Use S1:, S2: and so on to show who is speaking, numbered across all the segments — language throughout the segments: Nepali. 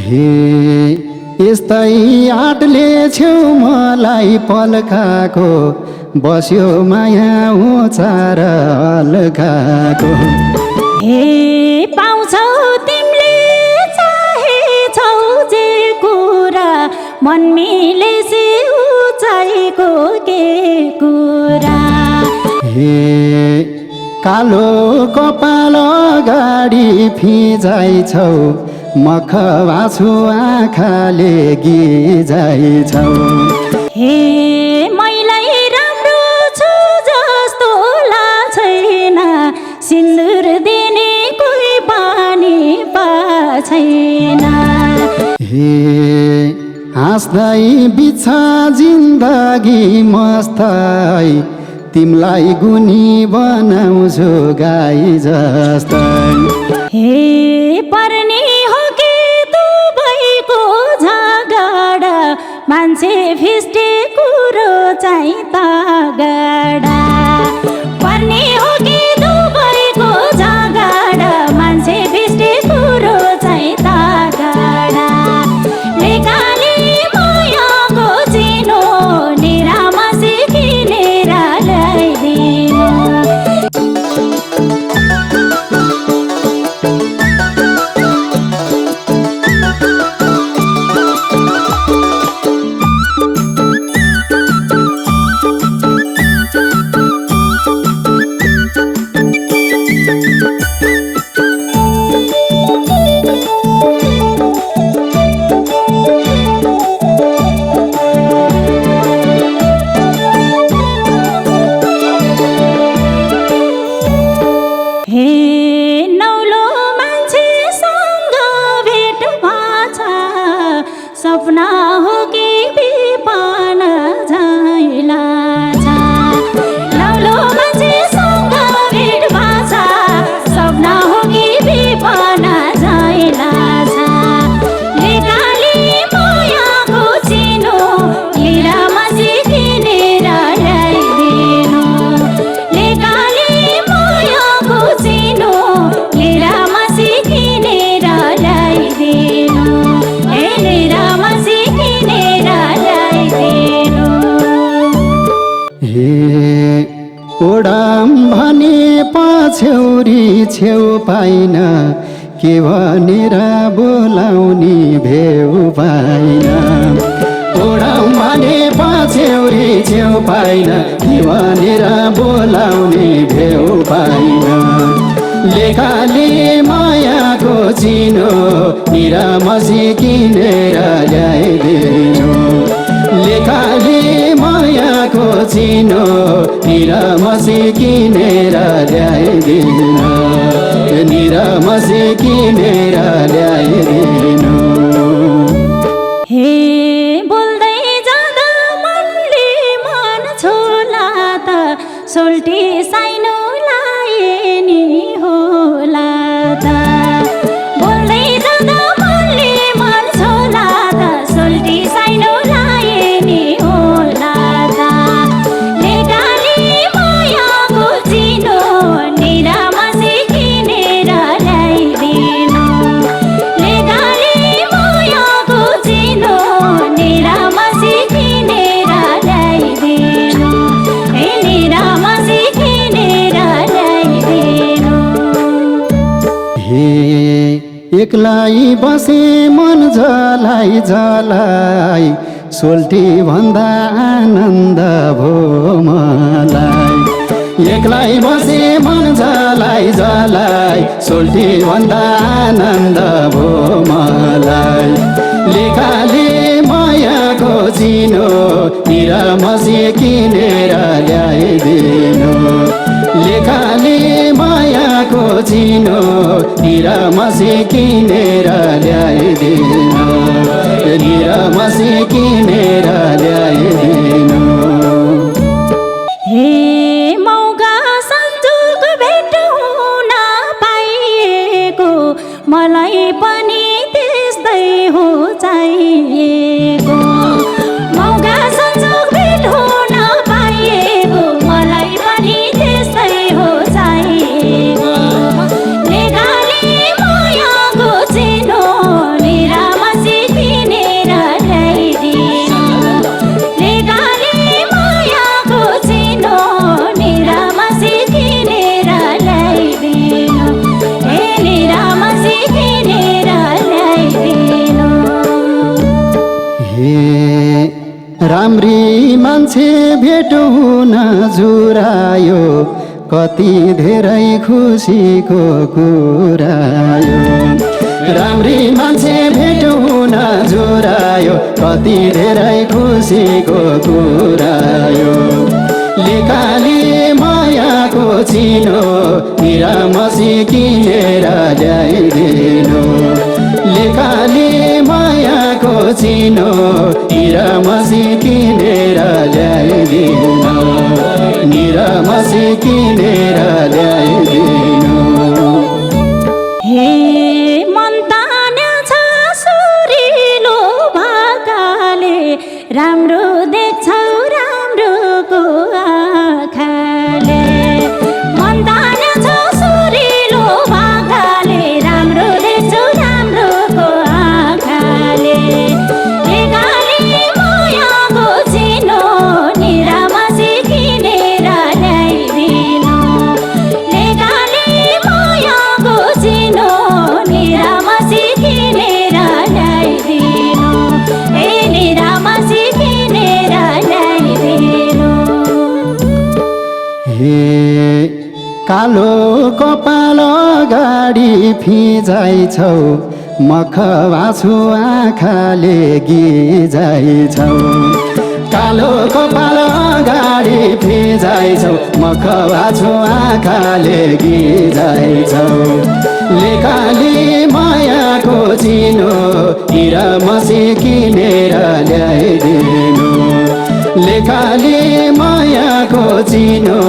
S1: हे यस्तै आटले छेउ मलाई पल्काको बस्यो माया उचार हल्काको
S2: हे पाउँछौ तिमीले चाहेछौ जे कुरा मन मिलेसी उचाइको के कुरा
S1: हे कालो कपाल गाडी फिजाइछौ मखवा छु आँखाले गिजाइछौ
S2: हे मैलाई राम्रो छु जस्तो लाग्छैन सिन्दुर दिने कोही पानी छैन
S1: हे हाँस्दै बिछा जिन्दगी मस्तै तिमलाई गुनी बनाउँछु गाई जस्तै
S2: हे पर्ने हो कि दुबईको झगडा मान्छे फिस्टे कुरो चाहिँ तगडा पर्ने हो कि दुबईको झगडा मान्छे फिस्टे कुरो चाहिँ तगडा लेकाले मायाको चिनो निरामसी किनेर ल्याइदिनु सपना हो कि बिपान झैला नौलो मान्छेसँग भेट भाछ सपना हो कि बिपान झैला लेकाली मायाको चिनो लिरामसी किनेर ल्याइदिनु लेकाली मायाको चिनो लिरामसी किनेर ल्याइदिनु
S1: ओडाम भने पछ्यौरी छेउ पाइन के भनेर बोलाउने भेउ पाइन ओडाम भने पछ्यौरी छेउ पाइन के भनेर बोलाउने भेउ पाइन लेखाले मायाको चिनो निरामसी किनेर ल्याइदिनु लेखाले मायाको चिनो निरामसी किनेर ल्याइदिनु निरामसी किनेर ल्याइदिनु
S2: हे बोल्दै जाँदा मनले मन छोला त सोल्टी साइनो लाए नि होला त बोल्दै जाँदा मनले मन छोला त सोल्टी साइनो लाए नि होला त लेकाली मायाको चिनो निरामसी किनेर ल्याइदिनु लेकाली मायाको चिनो निरामसी किनेर ल्याइदिनु हे निरामसी किनेर ल्याइदिनु
S1: हे एक्लै बसे मन जलाई जलाई सोल्टी भन्दा आनन्द भो मलाई एक्लै बसे मन जलाई जलाई सोल्टी भन्दा आनन्द भो मलाई लेखाले मायाको चिनो निरामसी किनेर ल्याइदिनु लेखाले मायाको चिनो निरामसी किनेर ल्याइदिनु निरामसी किनेर ल्याइदिनु
S2: हे मौका सन्जोग भेट हुन पाइएको मलाई पनि त्यस्तै हो चाहिएको मौका सन्जोग भेट हुन पाइएको मलाई पनि त्यस्तै हो चाहिएको लेकाली मायाको चिनो निरामसी
S1: राम्री मान्छे भेट हुन जुरायो कति धेरै खुसीको कुरायो राम्री मान्छे भेट हुन जुरायो कति धेरै खुसीको कुरायो लेकाली मायाको चिनो निरामसी किनेर ल्याइदिनु लेकाली मायाको चिनो निरामसी किनेर ल्याइदिनु निरामसी किनेर ल्याइदिनु
S2: हे मन तान्या छ सुरिलो भाकाले राम्रो देख्छौ राम्रोको आँखाले मन तान्या छ सुरिलो भाकाले राम्रो देख्छौ राम्रोको आँखाले लेकाली मायाको चिनो निरामसी किनेर ल्याइदिनु लेकाली मायाको चिनो निरामसी किनेर ल्याइदिनु ए निरामसी किनेर ल्याइदिनु
S1: हे कालो कपाल गाडी फिजाइछौ मखवाछु आँखाले गिजाइछौ कालो कपाल गाडी फिजाइछौ मखवाछु आँखाले गिजाइछौ लेकाली मायाको चिनो निरामसी किनेर ल्याइदिनु लेकाली मायाको चिनो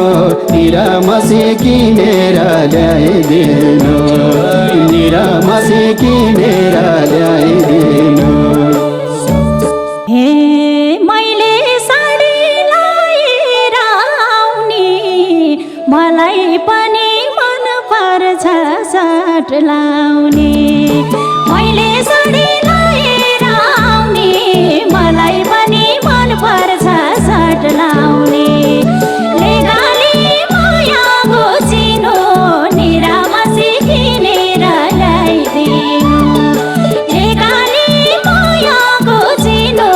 S1: निरामसी किनेर ल्याइदिनु निरामसी किनेर ल्याइदिनु
S2: हे मैले साडी लाएर आउने मलाई पनि मन पर्छ साट लाउने मैले साडी लाएर आउने मलाई पनि मन पर्छ साट लाउने लेकाली मायाको चिनो निरामसी किनेर ल्याइदिनु लेकाली मायाको चिनो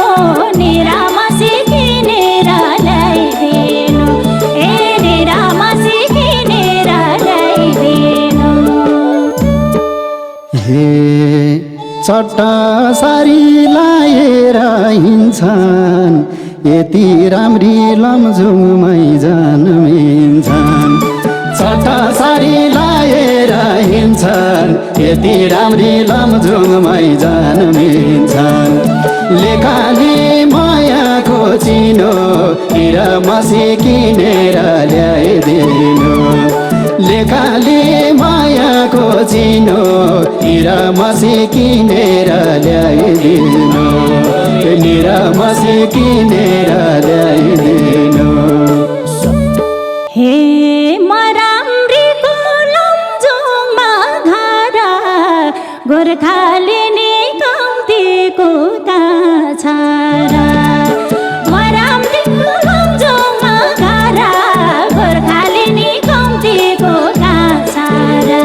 S2: निरामसी किनेर ल्याइदिनु ए निरामसी किनेर ल्याइदिनु
S1: हे चट्टा सारी लाएर हिँड्छन् यति राम्री लमजुङमै जन्मिन्छन् चट्टा सारी लाएर हिँड्छन् यति राम्री लमजुङमै जन्मिन्छन् लेकाली मायाको चिनो निरामसी किनेर ल्याइदिनु लेकाली मायाको चिनो निरामसी किनेर ल्याइदिनु निरामसी किनेर ल्याइदिनु
S2: हे मराम्रीको लमजुङमा घारा गोर्खालीनी कम्तीको काछारा मराम्रीको लमजुङमा घारा गोर्खालीनी कम्तीको काछारा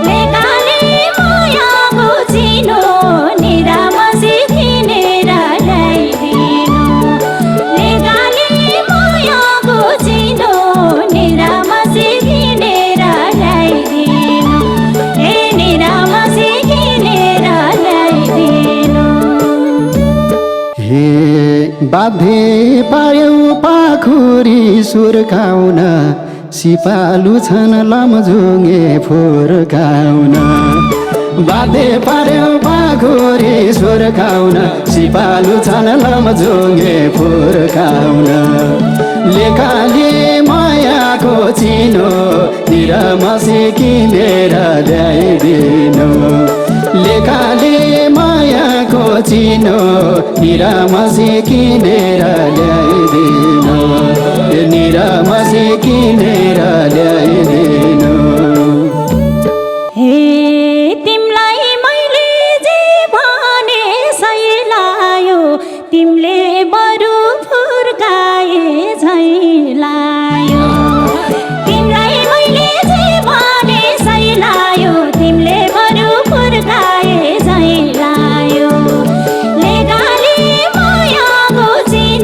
S2: लेकाली मायाको चिनो निरामसी किनेर ल्याइदिनु लेकाली मायाको चिनो निरामसी किनेर ल्याइदिनु ए निरामसी किनेर ल्याइदिनु
S1: हे बाधे पायौ पाखुरी सुर्काउन सिपालु छन् लमजुङे फुर्काउन बाधे पार्यो पाखुरी सुर्काउन सिपालु छन् लमजुङे फुर्काउन लेकाली मायाको चिनो निरामसी किनेर ल्याइदिनु लेकाली मायाको चिनो निरामसी किनेर ल्याइदिनु निरामसी किनेर ल्याइदिनु
S2: हे तिमलाई मैले जे भने सही लायो तिमीले बरु फुर्काए झै लायो तिमीलाई मैले जे भने सही लायो तिमीले बरु फुर्काए झै लायो लेकाली मायाको चिनो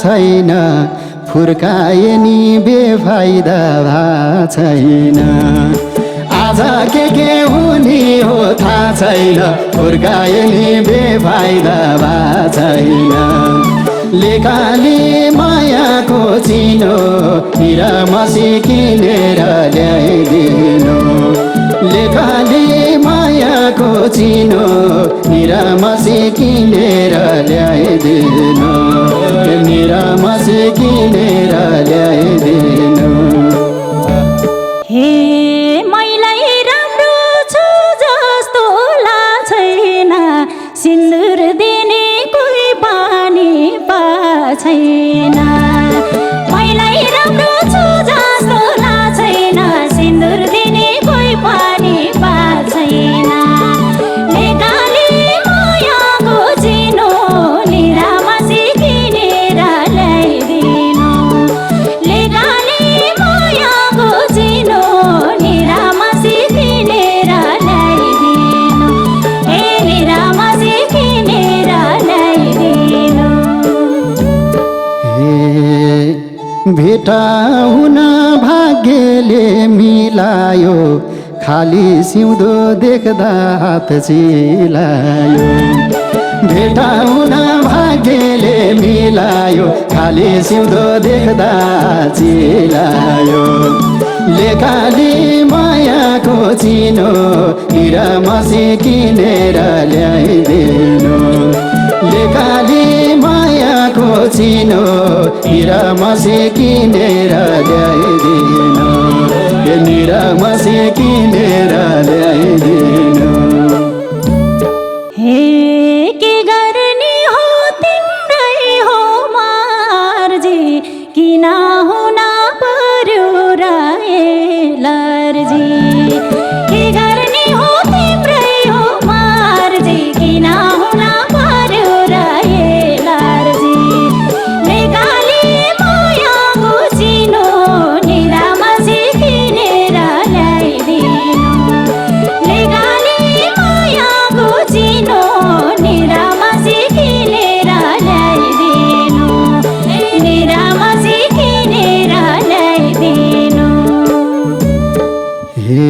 S1: छैन फुर्काए नि बेफाइदा भा छैन आज के हुने हो थाहा छैन फुर्काए नि बेफाइदा भा छैन लेखाले मायाको चिनो निरामसी किनेर ल्याइदिनु लेखाले मायाको चिनो निरामसी किनेर ल्याइदिनु निरामसी किनेर ल्याइदिनु
S2: हे मैलाई राम्रो छु जस्तो लाग्दैन सिन्दुर दिने कोही पानी छैन मैलाई राम्रो छु जस्तो लाग्दैन सिन्दुर दिने कोही पानी छैन लेकाले मायाको चिनो निरामसी किनेर ल्याइदिनु लेकाले मायाको चिनो निरामसी किनेर ल्याइदिनु हे निरामसी किनेर ल्याइदिनु
S1: भेटा हुन भाग्यले मिलायो खाली सिउँदो देख्दा हात चिलायो भेटा हुन भाग्यले मिलायो खाली सिउँदो देख्दा चिलायो लेखाले मायाको चिनो निरामसी किनेर ल्याइदिनु लेखाले मायाको चिनो निरामसी किनेर ल्याइदिनु निरामसी किनेर ल्याइदिनु
S2: हे के गर्ने हो तिम्रै हो मर्जी किन हुन पर्यो र एलर्जी के गर्ने हो तिम्रै हो मर्जी किन हुन पर्यो र एलर्जी लेकाले मायाको चिनो निरामसी किनेर ल्याइदिनु लेकाले मायाको चिनो निरामसी किनेर ल्याइदिनु निरामसी किनेर ल्याइदिनु
S1: हे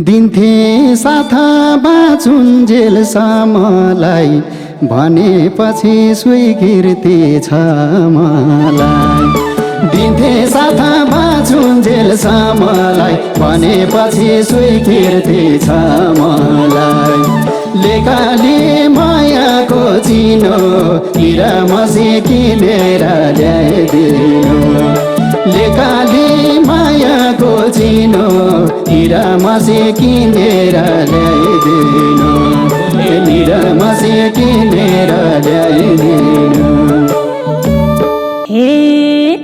S1: दिन्थे साथ बाँचुन्जेलसम्मलाई भनेपछि स्वीकृति छ मलाई दिन्थे साथ बाँचुन्जेलसम्मलाई भनेपछि स्वीकृति छ मलाई लेखाले मायाको चिनो निरामसी किनेर ल्याइदिनु लेखाले मायाको चिनो निरामसी किनेर ल्याइदिनु निरामसी किनेर ल्याइदिनु
S2: हे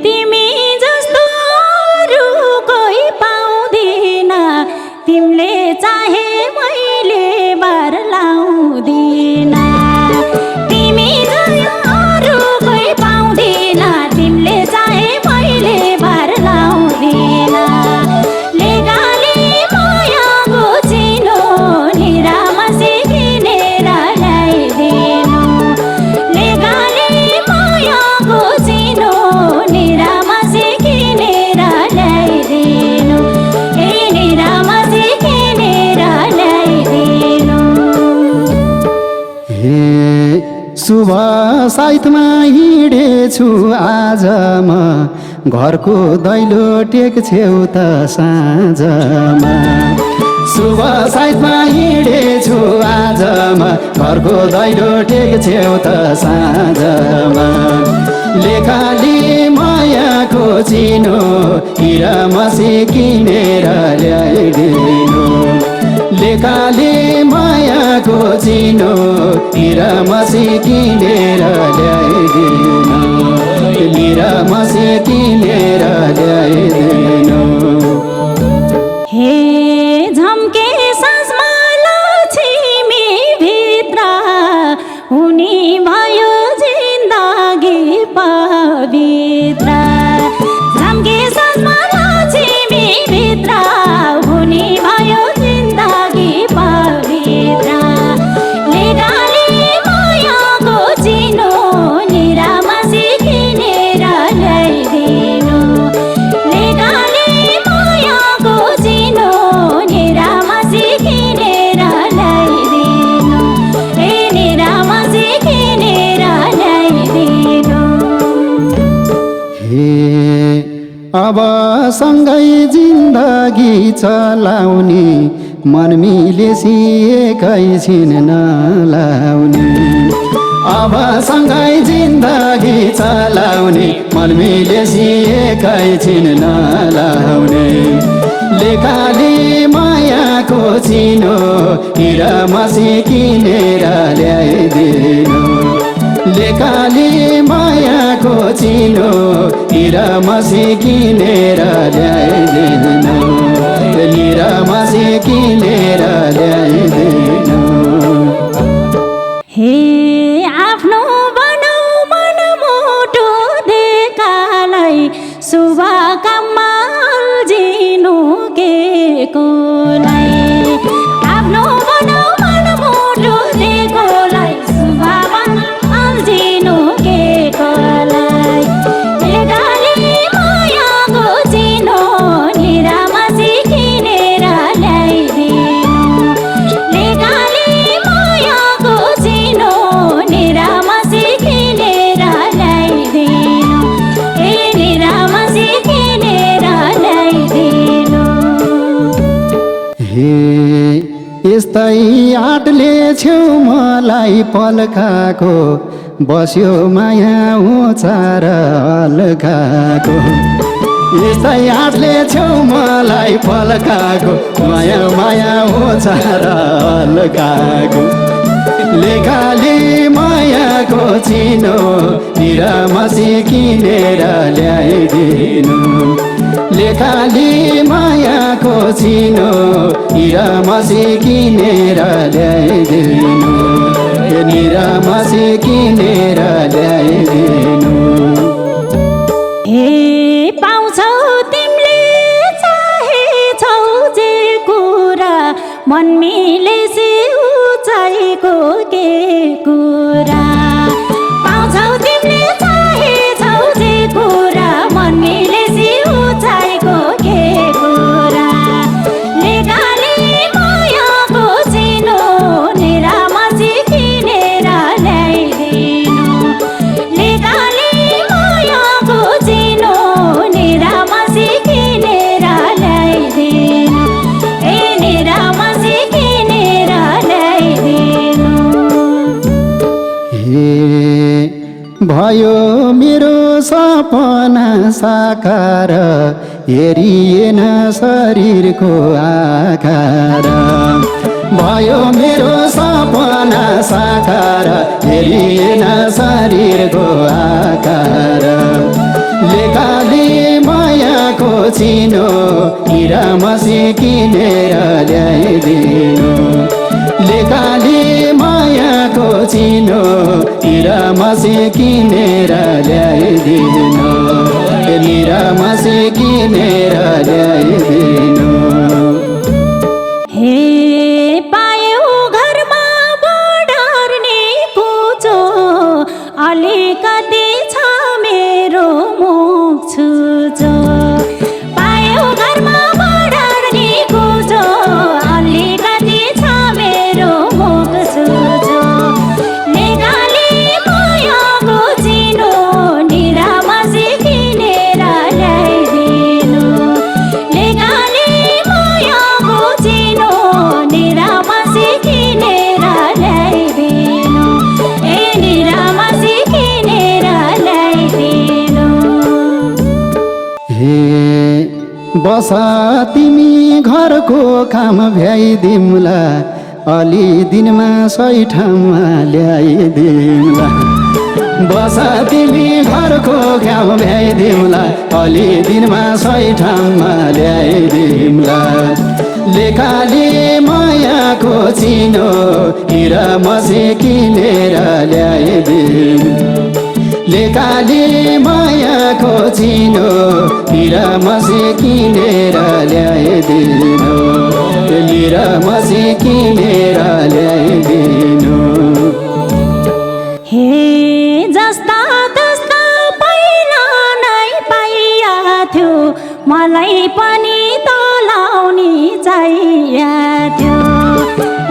S2: तिमी जस्तो अरू कोही पाउँदिन तिमीले चाहे मैले बार लाउँदिन तिमी जस्तो अरू कोही पाउँदिन तिमीले चाहे मैले बार लाउँदिन लेकाले मायाको चिनो निरामसी किनेर ल्याइदिनु लेकाले मायाको चिनो निरामसी किनेर ल्याइदिनु हे निरामसी किनेर ल्याइदिनु
S1: हे शुभ साइतमा हिँडेछु आज म घरको दैलो टेक्छेउ त साँझमा शुभ साइतमा हिँडेछु आज म घरको दैलो टेक्छेउ त साँझमा लेखाले मायाको चिनो निरामसी किनेर ल्याइदिनु लेखाले मायाको चिनो निरामसी किनेर ल्याइदिनु निरामसी किनेर ल्याइदिनु
S2: हे झम्के साँझमा लक्ष्मी भित्र हुने भयो जिन्दगी पवित्र झम्के साँझमा लक्ष्मी भित्र हुने भयो जिन्दगी पवित्र लेकाले मायाको चिनो निरामसी
S1: सँगै जिन्दगी चलाउने मन मिलेसी एकैछिन नलाउने अब सँगै जिन्दगी चलाउने मन मिलेसी एकैछिन नलाउने लेखाली मायाको चिनो हिरा मसी किनेर ल्याइदिनु लेखाली मायाको चिनो हिरा मसी किनेर ल्याइदिनु हिरा मसी किनेर ल्याइदिनु
S2: हे आफ्नो बनाऊ मन मोटो देखालाई शुभकामना अल्झिनु के कोलाई आफ्नो बनाऊ मन मोटो देखालाई शुभकामना अल्झिनु के कोलाई लेखाली मायाको चिनो निरामसी किनेर ल्याइदिनु लेखाली मायाको चिनो निरामसी किनेर ल्याइदिनु ए निरामसी किनेर ल्याइदिनु
S1: हे यस्तै आँटले छेउ मलाई पल्काको बस्यो माया उचार हल्काको यस्तै आँटले छेउ मलाई पल्काको माया माया उचार हल्काको लेखाली मायाको चिनो निरामसी किनेर ल्याइदिनु लेखाली मायाको चिनो निरामसी किनेर ल्याइदिनु निरामसी किनेर ल्याइदिनु
S2: हे पाउँछौ तिमीले चाहेछौ जे कुरा मन मिलेसी उचाइको के कुरा पाउँछौ तिमीले चाहेछौ जे कुरा मन मिलेसी उचाइको के कुरा लेखाली मायाको चिनो निरामसी किनेर ल्याइदिनु लेखाली मायाको चिनो निरामसी किनेर ल्याइदिनु ए निरामसी किनेर ल्याइदिनु
S1: हे भयो मेरो सपना साकार हेरिएन शरीरको आकार भयो मेरो सपना साकार हेरिएन शरीरको आकार लेखाली मायाको चिनो निरामसी किनेर ल्याइदिनु लेखाली मायाको चिनो निरामसी किनेर ल्याइदिनु निरामसी किनेर ल्याइदिनु
S2: हे पायौ घरमा बढार्ने कुचो अलिकति छ मेरो मुख छुचो पायौ घरमा बढार्ने कुचो अलिकति छ मेरो मुख छुचो लेखाली मायाको चिनो निरामसी किनेर ल्याइदिनु लेखाली मायाको चिनो निरामसी किनेर ल्याइदिनु ए निरामसी किनेर ल्याइदिनु
S1: हे बस तिमी घरको काम भ्याइदिउँला अलि दिनमा सही ठाउँमा ल्याइदिउँला बस तिमी घरको काम भ्याइदिउँला अलि दिनमा सही ठाउँमा ल्याइदिउँला लेखाली मायाको चिनो निरामसी किनेर ल्याइदिनु लेखाली मायाको चिनो निरामसी किनेर ल्याइदिनु निरामसी किनेर ल्याइदिनु
S2: हे जस्ता तस्ता पहिला नै पाइया थियो मलाई पनि त लाउनी चाहिया थियो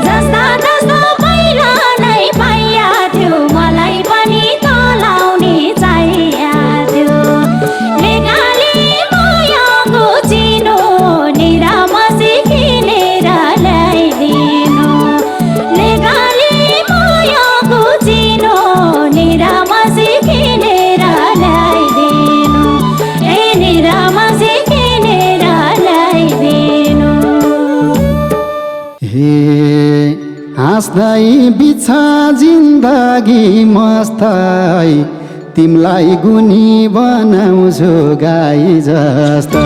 S2: जस्ता तस्ता पहिला नै पाइया थियो मलाई पनि त लाउनी चाहिया थियो लेखाली मायाको
S1: हाँस्दै बित्छ जिन्दगी मस्तै तिमलाई गुनी बनाउँछु गाई जस्तै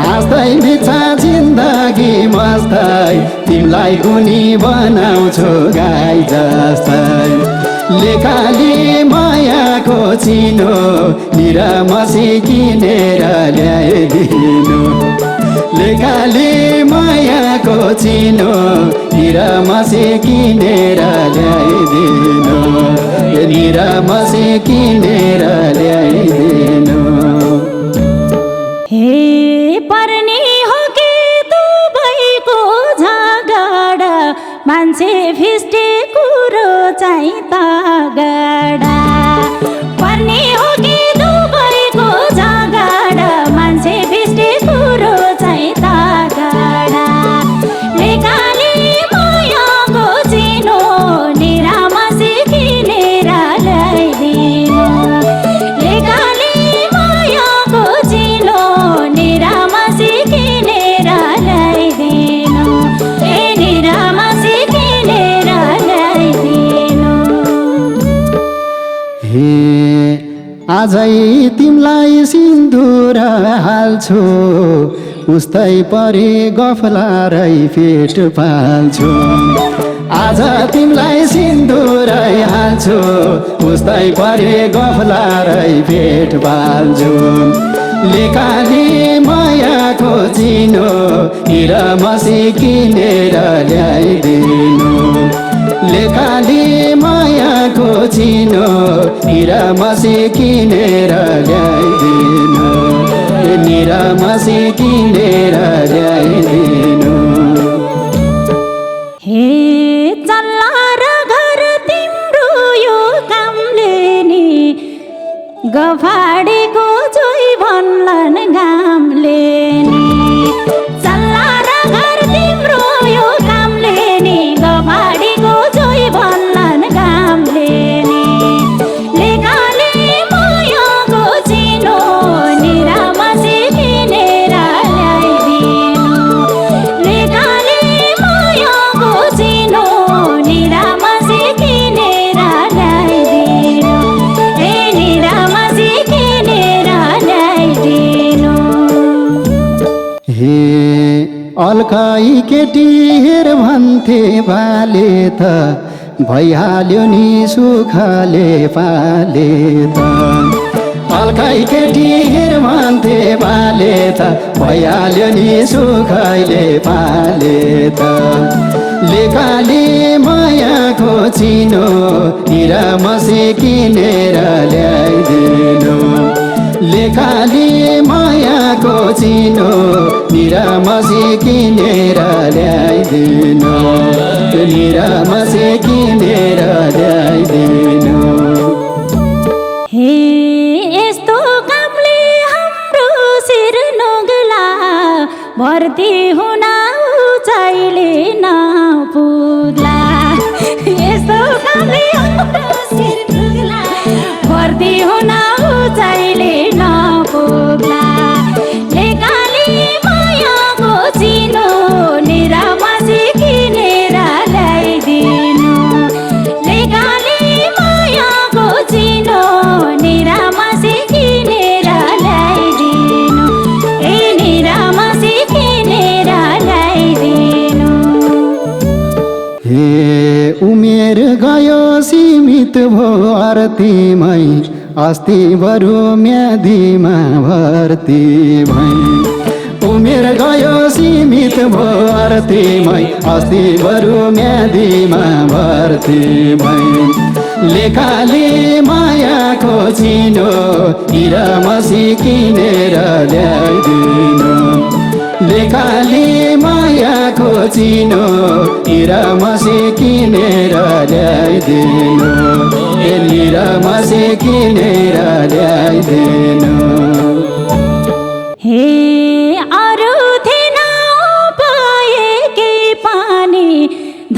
S1: हाँस्दै बित्छ जिन्दगी मस्तै तिमलाई गुनी बनाउँछु गाई जस्तै लेखाली मायाको चिनो निरामसी किनेर ल्याइदिनु लेखाली मायाको चिनो निरामसी किनेर ल्याइदिनु निरामसी किनेर ल्याइदिनु
S2: हे पर्ने हो कि दुबईको झगडा मान्छे फिस्टे कुरो चाहिँ तगडा पर्ने हो कि दुबईको झगडा मान्छे फिस्टे कुरो चाहिँ तगडा लेखाली मायाको चिनो निरामसी किनेर ल्याइदिनु लेखाली मायाको चिनो निरामसी किनेर ल्याइदिनु निरामसी किनेर ल्याइदिनु
S1: हे आजै तिमलाई सिन्दुर हाल्छु उस्तै परे गफलारै पेट पाल्छु आज तिमलाई सिन्दुर हाल्छु उस्तै परे गफलारै पेट पाल्छु लेखाली मायाको चिनो निरामसी किनेर ल्याइदिनु लेखाली मायाको चिनो निरामसी किनेर ल्याइदिनु निरामसी किनेर ल्याइदिनु
S2: हे चल्ला र घर तिम्रो यो कामले नि गफाडेको जोइ भन्लान् घामले नि चल्ला र घर तिम्रो यो कामले नि गफाडेको जोइ भन्लान् घामले नि लेखाली मायाको चिनो निरामसी किनेर ल्याइदिनु लेखाली मायाको चिनो निरामसी किनेर ल्याइदिनु निरामसी किनेर ल्याइदिनु
S1: हे अलकाई केटी हेर भन्थे बाले त भइहाल्यो नि सुखले पाले त अलकाई केटी हेर भन्थे बाले त भइहाल्यो नि सुखले पाले त लेखाली मायाको चिनो निरामसी किनेर ल्याइदिनु लेखाली मायाको चिनो निरामसी किनेर ल्याइदिनु निरामसी किनेर ल्याइदिनु
S2: हे यस्तो कामले हाम्रो शिर नोगला भर्ती हुन उचाइले नपुग्ला यस्तो कामले हाम्रो शिर नोगला भर्ती हुन उचाइले नपुग्ला लेखाली मायाको चिनो निरामसी किनेर ल्याइदिनु लेखाली मायाको चिनो निरामसी किनेर ल्याइदिनु निरामसी किनेर ल्याइदिनु
S1: हे उमेर गयो सीमित भो आरतीमै अस्ति बरु म्यादीमा भर्ती भई उमेर गयो सीमित भो आरतीमै अस्ति बरु म्यादीमा भर्ती भई लेखाली मायाको चिनो निरामसी किनेर ल्याइदिनु लेखाली मायाको चिनो निरामसी किनेर ल्याइदिनु निरामसी किनेर ल्याइदिनु
S2: हे अरू थिएन उपाय केही पानी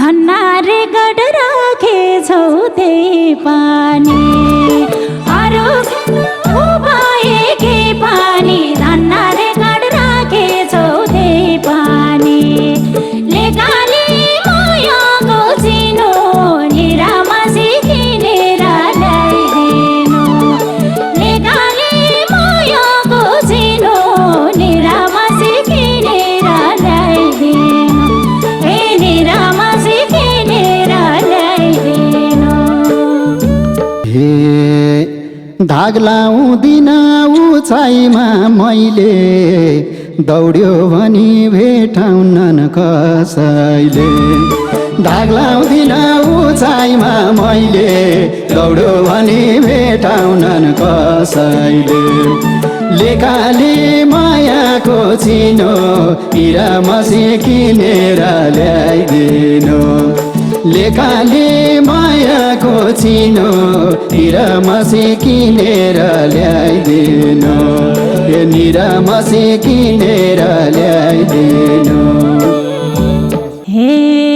S2: धन्नारे गड राखेछौ त्यही पानी अरू उपाय केही पानी धन्नारे गड राखेछौ त्यही पानी लेखाली मायाको
S1: दाग लाउँदिन उचाइमा मैले दौड्यो भनी भेटाउनन् कसैले दाग लाउँदिन उचाइमा मैले दौड्यो भनी भेटाउनन् कसैले लेखाले मायाको चिनो हिरा मसी किनेर ल्याइदिनु लेखाले मायाको चिनो हिरा मसी किनेर ल्याइदिनु निरा मसी किनेर ल्याइदिनु
S2: हे